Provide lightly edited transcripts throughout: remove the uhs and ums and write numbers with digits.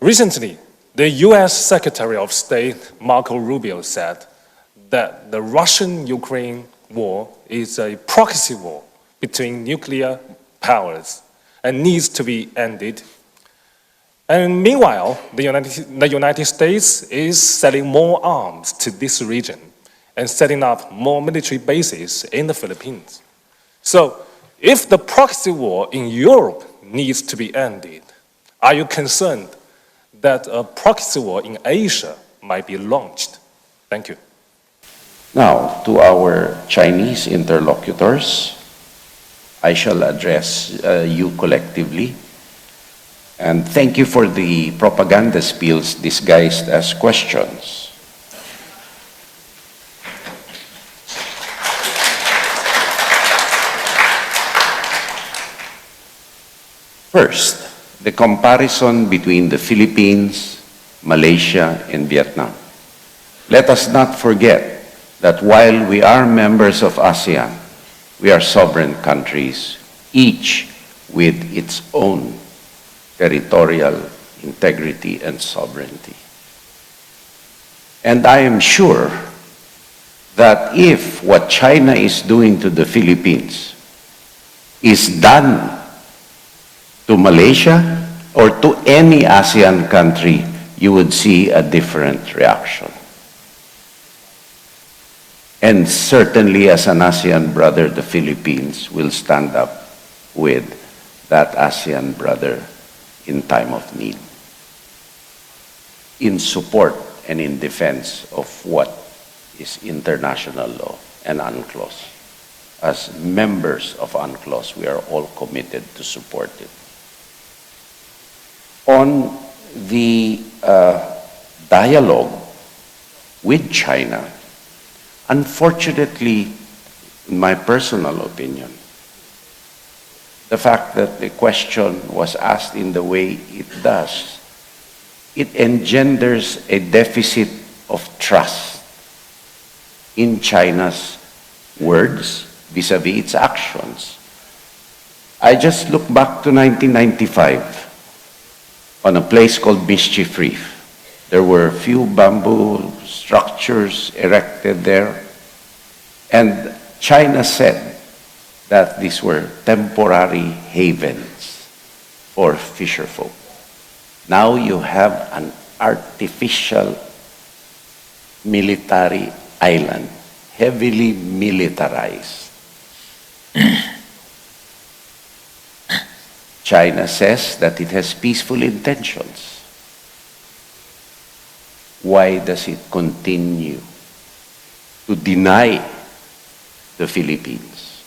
Recently, the US Secretary of State Marco Rubio said that the Russian-Ukraine war is a proxy war between nuclear powers and needs to be ended. And meanwhile, the United States is selling more arms to this region and setting up more military bases in the Philippines. So, if the proxy war in Europe needs to be ended, are you concerned that a proxy war in Asia might be launched? Thank you. Now, to our Chinese interlocutors, I shall address you collectively. And thank you for the propaganda spills disguised as questions. First, the comparison between the Philippines, Malaysia, and Vietnam. Let us not forget that while we are members of ASEAN, we are sovereign countries, each with its own territorial integrity and sovereignty. And I am sure that if what China is doing to the Philippines is done to Malaysia or to any ASEAN country, you would see a different reaction. And certainly as an ASEAN brother, the Philippines will stand up with that ASEAN brother in time of need, in support and in defense of what is international law and UNCLOS. As members of UNCLOS, we are all committed to support it. On the dialogue with China, unfortunately, in my personal opinion, the fact that the question was asked in the way it does, it engenders a deficit of trust in China's words vis-a-vis its actions. I just look back to 1995 on a place called Mischief Reef. There were a few bamboo structures erected there, and China said that these were temporary havens for fisherfolk. Now you have an artificial military island, heavily militarized. China says that it has peaceful intentions. Why does it continue to deny the Philippines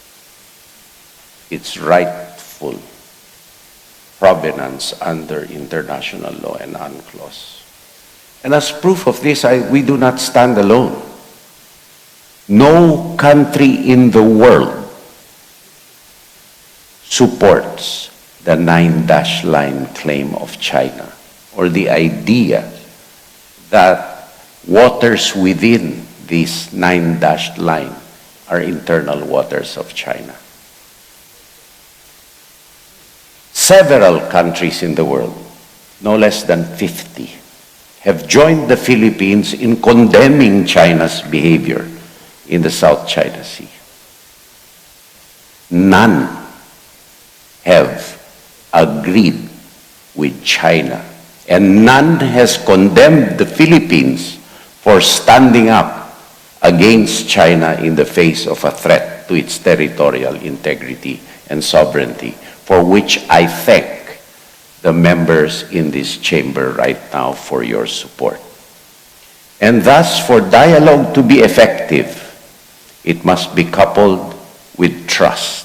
its rightful provenance under international law and UNCLOS? And as proof of this, we do not stand alone. No country in the world supports the 9-dash line claim of China, or the idea that waters within this 9-dash line are internal waters of China. Several countries in the world, no less than 50, have joined the Philippines in condemning China's behavior in the South China Sea. None have agreed with China, and none has condemned the Philippines for standing up against China in the face of a threat to its territorial integrity and sovereignty, for which I thank the members in this chamber right now for your support. And thus, for dialogue to be effective, it must be coupled with trust.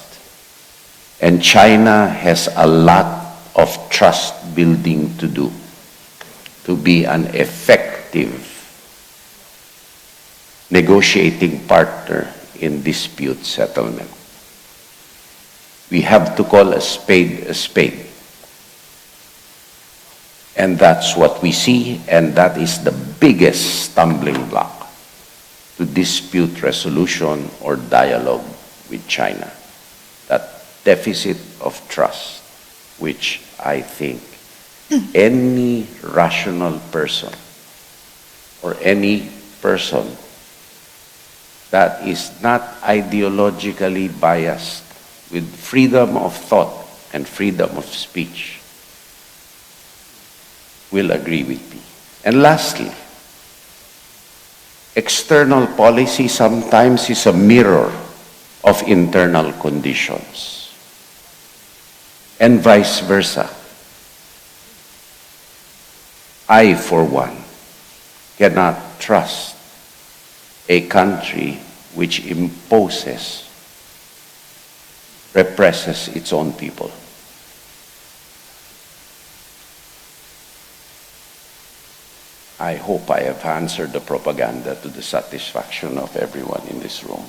And China has a lot of trust building to do to be an effective negotiating partner in dispute settlement. We have to call a spade a spade. And that's what we see, and that is the biggest stumbling block to dispute resolution or dialogue with China. That deficit of trust, which I think any rational person or any person that is not ideologically biased with freedom of thought and freedom of speech will agree with me. And lastly, external policy sometimes is a mirror of internal conditions, and vice versa. I, for one, cannot trust a country which imposes, represses its own people. I hope I have answered the propaganda to the satisfaction of everyone in this room.